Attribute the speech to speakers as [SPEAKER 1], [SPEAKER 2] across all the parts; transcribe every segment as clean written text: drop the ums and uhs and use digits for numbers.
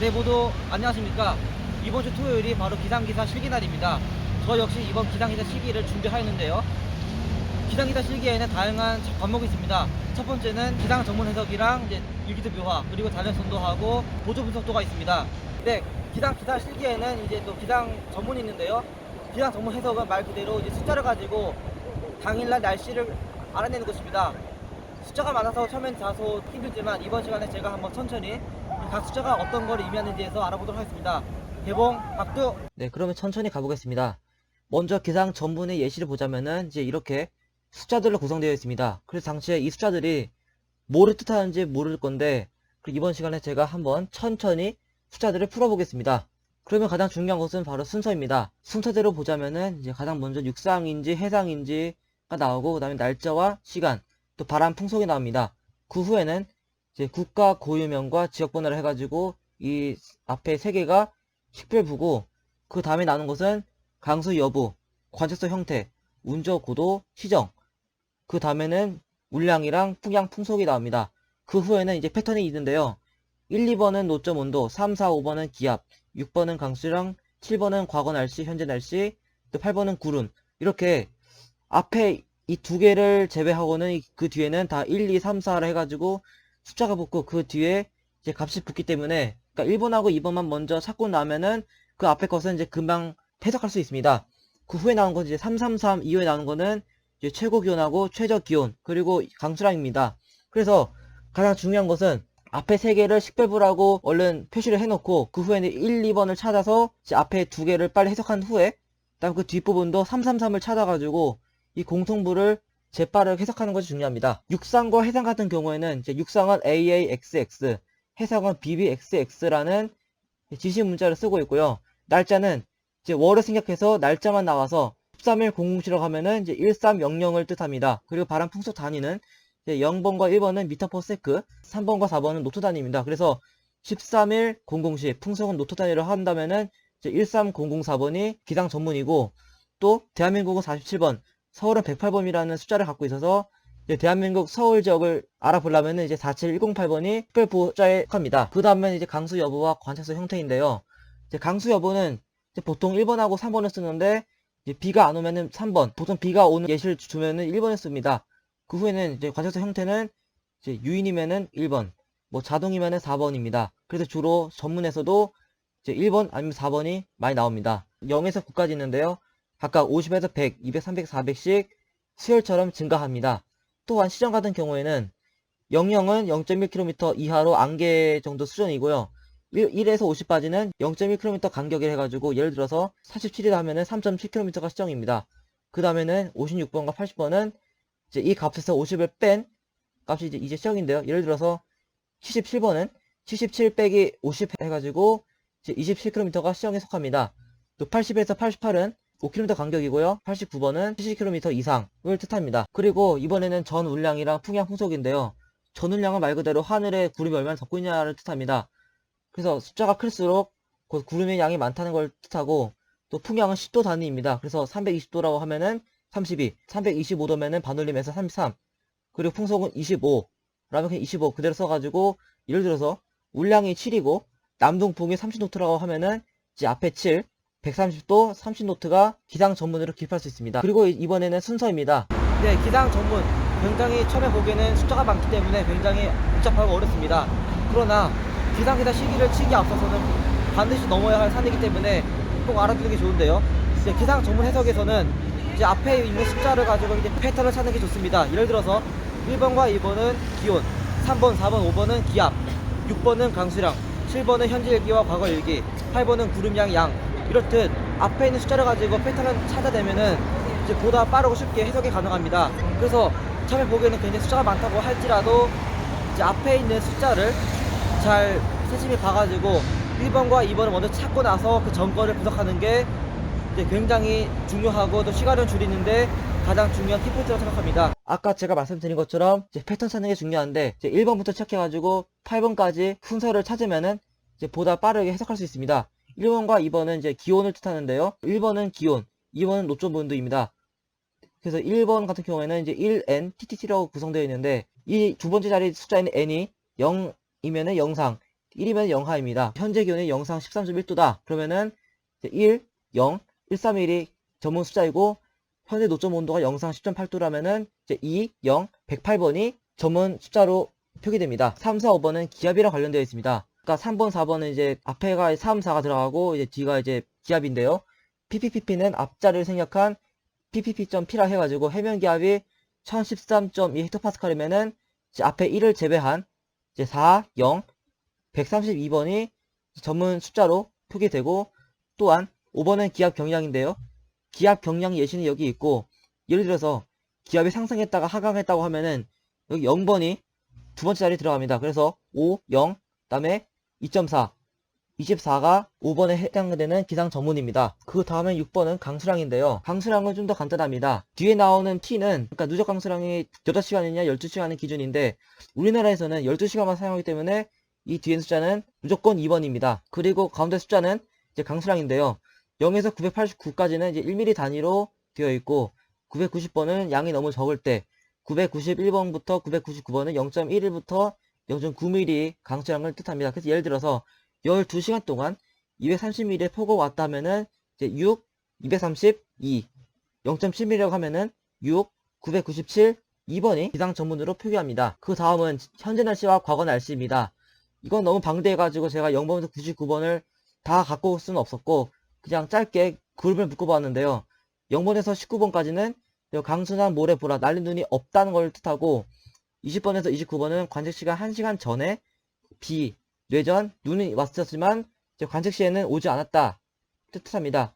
[SPEAKER 1] 네, 모두 안녕하십니까. 이번 주 토요일이 바로 기상기사 실기날입니다. 저 역시 이번 기상기사 실기를 준비하였는데요. 기상기사 실기에는 다양한 과목이 있습니다. 첫 번째는 기상 전문 해석이랑 이제 일기도 묘화, 그리고 단연 선도하고 보조 분석도가 있습니다. 네, 기상기사 실기에는 이제 또 기상 전문이 있는데요. 기상 전문 해석은 말 그대로 이제 숫자를 가지고 당일날 날씨를 알아내는 것입니다. 숫자가 많아서 처음엔 다소 힘들지만 이번 시간에 제가 한번 천천히 각 숫자가 어떤 걸 의미하는지에서 알아보도록 하겠습니다. 개봉 박두. 네, 그러면 천천히 가보겠습니다. 먼저 기상 전분의 예시를 보자면은 이제 이렇게 숫자들로 구성되어 있습니다. 그래서 당시에 이 숫자들이 뭐를 뜻하는지 모를 건데, 이번 시간에 제가 한번 천천히 숫자들을 풀어보겠습니다. 그러면 가장 중요한 것은 바로 순서입니다. 순서대로 보자면은 이제 가장 먼저 육상인지 해상인지가 나오고, 그 다음에 날짜와 시간, 또 바람 풍속이 나옵니다. 그 후에는 이제 국가 고유명과 지역번호를 해가지고 이 앞에 세 개가 식별부고, 그 다음에 나오는 것은 강수 여부, 관측소 형태, 운저 고도, 시정, 그 다음에는 물량이랑 풍향 풍속이 나옵니다. 그 후에는 이제 패턴이 있는데요. 1, 2번은 노점 온도, 3, 4, 5번은 기압, 6번은 강수량, 7번은 과거 날씨, 현재 날씨, 또 8번은 구름. 이렇게 앞에 이 두 개를 제외하고는 그 뒤에는 다 1, 2, 3, 4를 해가지고 숫자가 붙고, 그 뒤에 이제 값이 붙기 때문에, 그러니까 1번하고 2번만 먼저 찾고 나면은 그 앞에 것은 이제 금방 해석할 수 있습니다. 그 후에 나온 건 이제 333 이후에 나오는 거는 이제 최고 기온하고 최저 기온, 그리고 강수량입니다. 그래서 가장 중요한 것은 앞에 세 개를 식별부라고 얼른 표시를 해놓고, 그 후에는 1, 2번을 찾아서 이제 앞에 두 개를 빨리 해석한 후에 그다음 그 뒷부분도 333을 찾아가지고 이 공통부를 재빠르게 해석하는 것이 중요합니다. 육상과 해상 같은 경우에는 이제 육상은 AAXX, 해상은 BBXX라는 지시 문자를 쓰고 있고요. 날짜는 이제 월을 생략해서 날짜만 나와서 13일 00시라고 하면은 이제 1300을 뜻합니다. 그리고 바람 풍속 단위는 이제 0번과 1번은 미터 퍼 세크, 3번과 4번은 노트 단위입니다. 그래서 13일 00시 풍속은 노트 단위로 한다면은 이제 13004번이 기상 전문이고, 또 대한민국은 47번, 서울은 108번이라는 숫자를 갖고 있어서 이제 대한민국 서울 지역을 알아보려면 이제 47108번이 특별보호자에 속합니다. 그 다음에 이제 강수 여부와 관측소 형태인데요. 이제 강수 여부는 이제 보통 1번하고 3번을 쓰는데, 이제 비가 안 오면은 3번, 보통 비가 오는 예시를 주면은 1번을 씁니다. 그 후에는 이제 관측소 형태는 이제 유인이면은 1번, 뭐 자동이면은 4번입니다. 그래서 주로 전문에서도 이제 1번 아니면 4번이 많이 나옵니다. 0에서 9까지 있는데요. 각각 50에서 100, 200, 300, 400씩 수열처럼 증가합니다. 또한 시정 같은 경우에는 00은 0.1km 이하로 안개 정도 수준이고요. 1에서 50까지는 0.1km 간격을 해가지고, 예를 들어서 47이라 하면은 3.7km가 시정입니다. 그 다음에는 56번과 80번은 이제 이 값에서 50을 뺀 값이 이제 시정인데요. 예를 들어서 77번은 77 빼기 50 해가지고 이제 27km가 시정에 속합니다. 또 80에서 88은 5km 간격이고요. 89번은 70km 이상을 뜻합니다. 그리고 이번에는 전울량이랑 풍향 풍속인데요. 전울량은 말 그대로 하늘에 구름이 얼마나 덮고 있냐를 뜻합니다. 그래서 숫자가 클수록 구름의 양이 많다는 걸 뜻하고, 또 풍향은 10도 단위입니다. 그래서 320도라고 하면은 32, 325도면은 반올림에서 33, 그리고 풍속은 25, 라면 그냥 25 그대로 써가지고, 예를 들어서 울량이 7이고 남동풍이 30노트라고 하면은 이제 앞에 7, 130도 30노트가 기상 전문으로 기입할 수 있습니다. 그리고 이번에는 순서입니다. 네, 기상 전문 굉장히 처음에 보기에는 숫자가 많기 때문에 굉장히 복잡하고 어렵습니다. 그러나 기상기사 시기를 치기 앞서서는 반드시 넘어야 할 산이기 때문에 꼭 알아두는 게 좋은데요. 이제 기상 전문 해석에서는 이제 앞에 있는 숫자를 가지고 이제 패턴을 찾는 게 좋습니다. 예를 들어서 1번과 2번은 기온, 3번, 4번, 5번은 기압, 6번은 강수량, 7번은 현재 일기와 과거 일기, 8번은 구름량 양. 이렇듯 앞에 있는 숫자를 가지고 패턴을 찾아내면은 이제 보다 빠르고 쉽게 해석이 가능합니다. 그래서 처음에 보기에는 굉장히 숫자가 많다고 할지라도 이제 앞에 있는 숫자를 잘 세심히 봐가지고 1번과 2번을 먼저 찾고 나서 그 전거를 분석하는 게 이제 굉장히 중요하고, 또 시간을 줄이는데 가장 중요한 키포인트라고 생각합니다. 아까 제가 말씀드린 것처럼 이제 패턴 찾는 게 중요한데, 이제 1번부터 시작해가지고 8번까지 순서를 찾으면은 이제 보다 빠르게 해석할 수 있습니다. 1번과 2번은 이제 기온을 뜻하는데요. 1번은 기온, 2번은 노점 온도입니다. 그래서 1번 같은 경우에는 이제 1n, TTT라고 구성되어 있는데, 이 두 번째 자리 숫자인 n이 0이면은 영상, 1이면 영하입니다. 현재 기온이 영상 13.1도다. 그러면은 1, 0, 131이 전문 숫자이고 현재 노점 온도가 영상 10.8도라면은 2, 0, 108번이 전문 숫자로 표기됩니다. 3, 4, 5번은 기압이랑 관련되어 있습니다. 그러니까 3번, 4번은 이제 앞에가 3, 4가 들어가고 이제 뒤가 이제 기압인데요. PPPP는 앞자리를 생략한 PPP.P라 해가지고 해면 기압이 1013.2 헥토파스칼이면은 앞에 1을 제외한 이제 4, 0, 132번이 전문 숫자로 표기되고 또한 5번은 기압 경량인데요. 기압 경량 예시는 여기 있고 예를 들어서 기압이 상승했다가 하강했다고 하면은 여기 0번이 두 번째 자리에 들어갑니다. 그래서 5, 0, 그다음에 2.4, 24가 5번에 해당되는 기상 전문입니다. 그 다음에 6번은 강수량인데요. 강수량은 좀 더 간단합니다. 뒤에 나오는 T는 그러니까 누적 강수량이 8시간이냐 12시간의 기준인데 우리나라에서는 12시간만 사용하기 때문에 이 뒤에 숫자는 무조건 2번입니다. 그리고 가운데 숫자는 이제 강수량인데요. 0에서 989까지는 이제 1mm 단위로 되어 있고 990번은 양이 너무 적을 때 991번부터 999번은 0.11부터 0.9mm 강수량을 뜻합니다. 그래서 예를 들어서 12시간 동안 230mm의 폭우가 왔다 하면은 이제 6, 232, 0.7mm라고 하면은 6, 997, 2번이 기상 전문으로 표기합니다. 그 다음은 현재 날씨와 과거 날씨입니다. 이건 너무 방대해가지고 제가 0번부터 99번을 다 갖고 올 수는 없었고 그냥 짧게 그룹을 묶어봤는데요. 0번에서 19번까지는 강수나 모래, 보라, 날린 눈이 없다는 걸 뜻하고 20번에서 29번은 관측 시간 1시간 전에 비, 뇌전, 눈이 왔었지만 관측 시에는 오지 않았다 뜻합니다.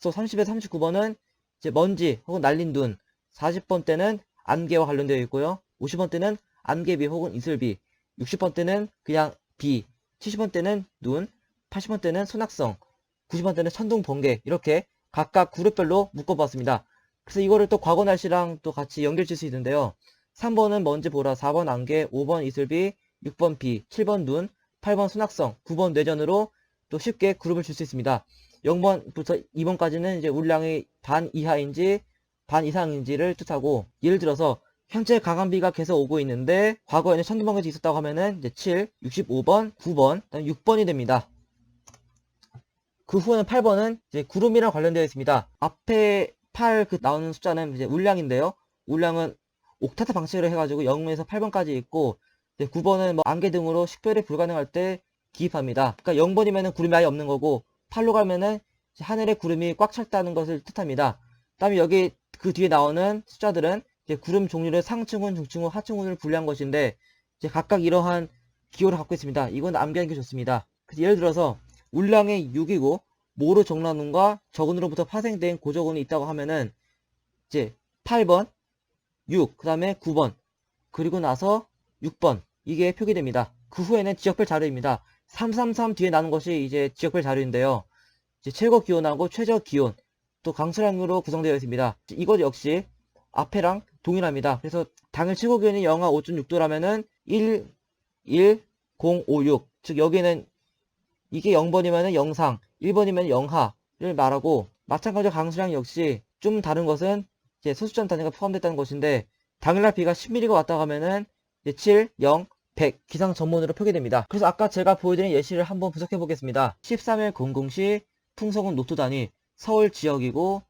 [SPEAKER 1] 또 30에서 39번은 이제 먼지 혹은 날린 눈, 40번 때는 안개와 관련되어 있고요. 50번 때는 안개비 혹은 이슬비, 60번 때는 그냥 비, 70번 때는 눈, 80번 때는 소낙성, 90번 때는 천둥 번개 이렇게 각각 그룹별로 묶어봤습니다. 그래서 이거를 또 과거 날씨랑 또 같이 연결질 수 있는데요. 3번은 먼지 보라, 4번 안개, 5번 이슬비, 6번 비, 7번 눈, 8번 소낙성, 9번 뇌전으로 또 쉽게 그룹을 줄 수 있습니다. 0번부터 2번까지는 이제 울량이 반 이하인지 반 이상인지를 뜻하고 예를 들어서 현재 강한 비가 계속 오고 있는데 과거에는 천둥번개도 있었다고 하면은 이제 7, 65번, 9번, 6번이 됩니다. 그 후에는 8번은 이제 구름이랑 관련되어 있습니다. 앞에 8 나오는 숫자는 이제 울량인데요. 울량은 옥타트 방식으로 해가지고 0에서 8번까지 있고 9번은 뭐 안개 등으로 식별이 불가능할 때 기입합니다. 그러니까 0번이면은 구름이 아예 없는 거고 8로 가면은 하늘에 구름이 꽉 찼다는 것을 뜻합니다. 그다음에 여기 그 뒤에 나오는 숫자들은 이제 구름 종류를 상층운, 중층운, 하층운을 분류한 것인데 이제 각각 이러한 기호를 갖고 있습니다. 이건 암기하는 게 좋습니다. 그래서 예를 들어서 울량이 6이고 모르 정란운과 적운으로부터 파생된 고적운이 있다고 하면은 이제 8번, 6, 그 다음에 9번, 그리고 나서 6번 이게 표기됩니다. 그 후에는 지역별 자료입니다. 333 뒤에 나는 것이 이제 지역별 자료인데요. 이제 최고 기온하고 최저 기온 또 강수량으로 구성되어 있습니다. 이것 역시 앞에랑 동일합니다. 그래서 당일 최고 기온이 영하 5.6도라면은 1, 0, 5, 6. 즉 여기는 이게 0번이면은 영상, 1번이면 영하를 말하고 마찬가지로 강수량 역시 좀 다른 것은 이제 소수점 단위가 포함됐다는 것인데 당일날 비가 10mm가 왔다고 하면은 이제 7, 0, 100 기상 전문으로 표기됩니다. 그래서 아까 제가 보여드린 예시를 한번 분석해 보겠습니다. 13일 00시 풍속은 노트 단위 서울 지역이고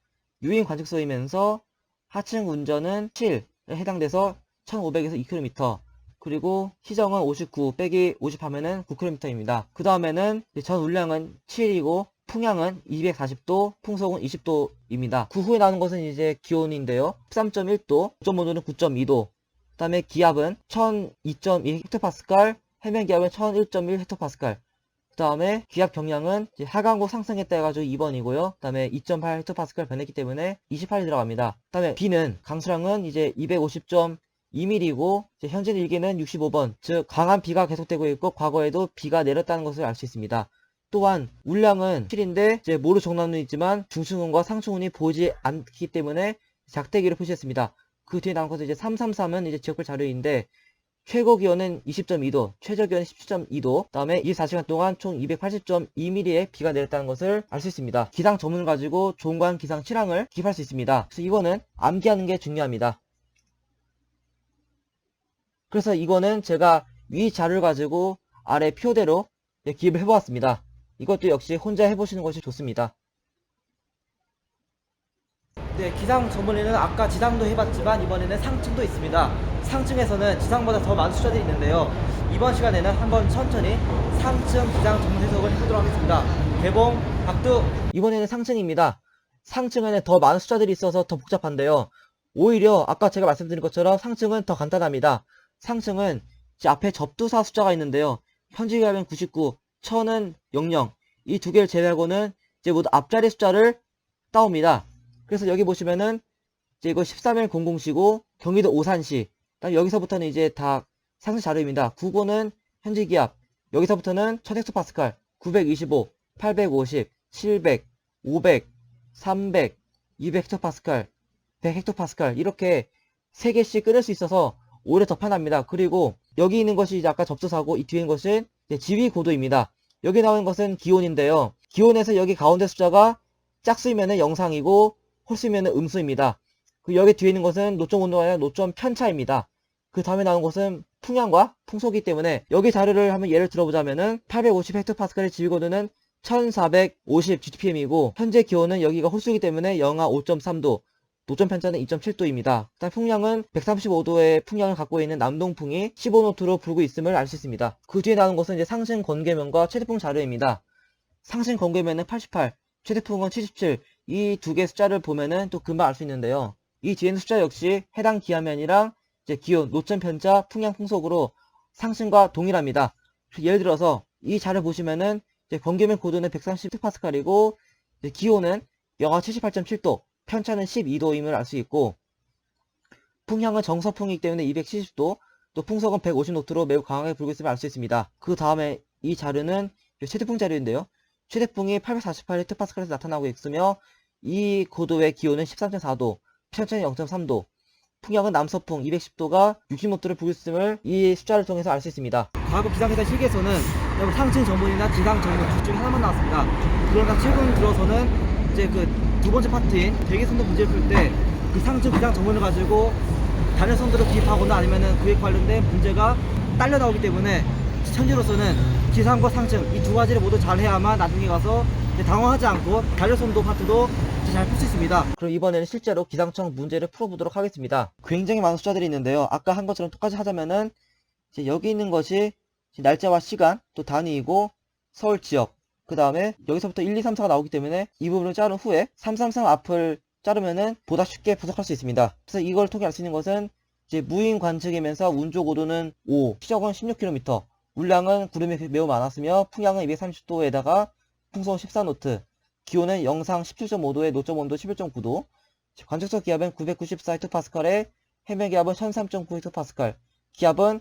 [SPEAKER 1] 유인 관측소이면서 하층 운전은 7에 해당돼서 1500에서 2km 그리고 시정은 59 빼기 50 하면은 9km입니다. 그 다음에는 전 울량은 7이고 풍향은 240도, 풍속은 20도입니다. 그 후에 나오는 것은 이제 기온인데요. 13.1도, 5.5도는 9.2도. 그 다음에 기압은 1002.2 헥토파스칼, 해면 기압은 1001.1 헥토파스칼. 그 다음에 기압 경량은 하강고 상승했다 해가지고 2번이고요. 그 다음에 2.8 헥토파스칼 변했기 때문에 28이 들어갑니다. 그 다음에 비는 강수량은 이제 250.2mm이고 현재 일기는 65번, 즉 강한 비가 계속되고 있고 과거에도 비가 내렸다는 것을 알 수 있습니다. 또한 울량은 7인데 이제 모르 정란운이 있지만 중층운과 상층운이 보이지 않기 때문에 작대기로 표시했습니다. 그 뒤에 나온 것은 이제 333은 이제 지역별 자료인데 최고 기온은 20.2도, 최저 기온은 17.2도, 다음에 24시간 동안 총 280.2mm의 비가 내렸다는 것을 알 수 있습니다. 기상 전문을 가지고 종관 기상 실황을 기입할 수 있습니다. 그래서 이거는 암기하는 게 중요합니다. 그래서 이거는 제가 위 자료를 가지고 아래 표대로 기입을 해보았습니다. 이것도 역시 혼자 해보시는 것이 좋습니다. 네, 기상 전문에는 아까 지상도 해봤지만 이번에는 상층도 있습니다. 상층에서는 지상보다 더 많은 숫자들이 있는데요. 이번 시간에는 한번 천천히 상층 기상 전문 해석을 해보도록 하겠습니다. 개봉 박두. 이번에는 상층입니다. 상층에는 더 많은 숫자들이 있어서 더 복잡한데요. 오히려 아까 제가 말씀드린 것처럼 상층은 더 간단합니다. 상층은 앞에 접두사 숫자가 있는데요. 현지 기압은 99, 1000은 00. 이 두 개를 제외하고는 이제 모두 앞자리 숫자를 따옵니다. 그래서 여기 보시면은 이제 이거 13일00시고 경기도 오산시. 여기서부터는 이제 다 상승 자료입니다. 99는 현지 기압. 여기서부터는 1000헥토파스칼, 925, 850, 700, 500, 300, 200헥토파스칼, 100헥토파스칼 이렇게 3개씩 끊을 수 있어서 오히려 더 편합니다. 그리고 여기 있는 것이 이제 아까 접두사고 이 뒤에 있는 것은 지위 고도입니다. 여기 나오는 것은 기온인데요. 기온에서 여기 가운데 숫자가 짝수이면은 영상이고 홀수이면은 음수입니다. 그 여기 뒤에 있는 것은 노점 온도가 아니라 노점 편차입니다. 그 다음에 나온 것은 풍향과 풍속이기 때문에 여기 자료를 한번 예를 들어보자면은 850 헥토파스칼의 지위 고도는 1450 GPM이고 현재 기온은 여기가 홀수이기 때문에 영하 5.3도, 노점 편차는 2.7도입니다. 일단 풍량은 135도의 풍량을 갖고 있는 남동풍이 15노트로 불고 있음을 알 수 있습니다. 그 뒤에 나오는 것은 이제 상승 건계면과 최대풍 자료입니다. 상승 건계면은 88, 최대풍은 77. 이 두 개 숫자를 보면은 또 금방 알 수 있는데요. 이 뒤에 있는 숫자 역시 해당 기압면이랑 이제 기온, 노점 편차, 풍량, 풍속으로 상승과 동일합니다. 예를 들어서 이 자료 보시면은 이제 건계면 고도는 130헥토파스칼이고 기온은 영하 78.7도, 편차는 12도임을 알 수 있고 풍향은 정서풍이기 때문에 270도, 또 풍속은 150노트로 매우 강하게 불고 있음을 알 수 있습니다. 그 다음에 이 자료는 최대풍 자료인데요. 최대풍이 848헥토파스칼에서 나타나고 있으며 이 고도의 기온은 13.4도, 편차는 0.3도, 풍향은 남서풍 210도가 60노트를 불고 있음을 이 숫자를 통해서 알 수 있습니다. 과거 기상기상 실기에서는 상층 전문이나 기상 전문 둘 중에 하나만 나왔습니다. 그러나 최근 들어서는 이제 그 두 번째 파트인 대기선도 문제를 풀 때 그 상층 기상 전문을 가지고 단일 선도를 기입하거나 아니면은 그에 관련된 문제가 딸려 나오기 때문에 현재로서는 기상과 상층 이 두 가지를 모두 잘 해야만 나중에 가서 당황하지 않고 단일 선도 파트도 잘 풀 수 있습니다. 그럼 이번에는 실제로 기상청 문제를 풀어보도록 하겠습니다. 굉장히 많은 숫자들이 있는데요. 아까 한 것처럼 똑같이 하자면은 이제 여기 있는 것이 날짜와 시간, 또 단위이고 서울 지역. 그 다음에 여기서부터 1, 2, 3, 4가 나오기 때문에 이 부분을 자른 후에 3, 3, 3 앞을 자르면은 보다 쉽게 분석할 수 있습니다. 그래서 이걸 통해 알 수 있는 것은 이제 무인 관측이면서 운조 고도는 5, 시적은 16km, 물량은 구름이 매우 많았으며 풍향은 230도에다가 풍속은 14노트, 기온은 영상 17.5도에 노점 온도 11.9도, 관측소 기압은 994헥토파스칼에 해면 기압은 1003.9헥토파스칼, 기압은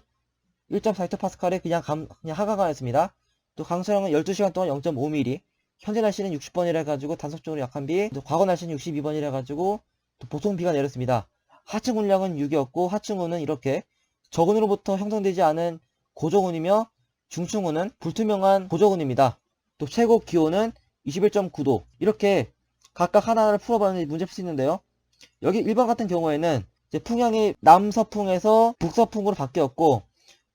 [SPEAKER 1] 1.4헥토파스칼에 그냥 하강하였습니다. 또 강수량은 12시간 동안 0.5mm, 현재 날씨는 60번이라 해가지고 단속적으로 약한 비, 또 과거 날씨는 62번이라 해가지고 또 보통 비가 내렸습니다. 하층 운량은 6이었고 하층운은 이렇게 저근으로부터 형성되지 않은 고저운이며 중층운은 불투명한 고저운입니다. 또 최고 기온은 21.9도. 이렇게 각각 하나하나를 풀어봤는데 문제 풀 수 있는데요. 여기 1번 같은 경우에는 이제 풍향이 남서풍에서 북서풍으로 바뀌었고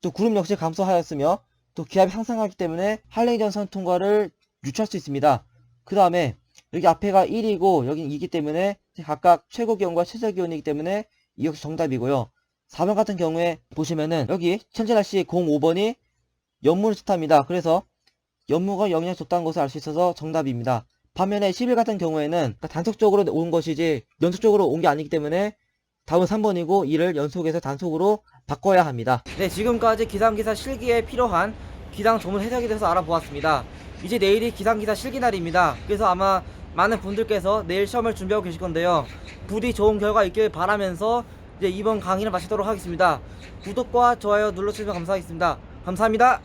[SPEAKER 1] 또 구름 역시 감소하였으며 또 기압이 상승하기 때문에 한랭전선 통과를 유추할 수 있습니다. 그 다음에 여기 앞에가 1이고 여긴 2이기 때문에 각각 최고 기온과 최저 기온이기 때문에 이 역시 정답이고요. 4번 같은 경우에 보시면은 여기 현재 날씨 05번이 연무를 뜻합니다. 그래서 연무가 영향을 줬다는 것을 알 수 있어서 정답입니다. 반면에 11 같은 경우에는 단속적으로 온 것이지 연속적으로 온 게 아니기 때문에 다음은 3번이고 이를 연속해서 단속으로 바꿔야 합니다. 네, 지금까지 기상기사 실기에 필요한 기상 전문 해석에 대해서 알아보았습니다. 이제 내일이 기상기사 실기날입니다. 그래서 아마 많은 분들께서 내일 시험을 준비하고 계실 건데요. 부디 좋은 결과 있길 바라면서 이제 이번 강의를 마치도록 하겠습니다. 구독과 좋아요 눌러주시면 감사하겠습니다. 감사합니다.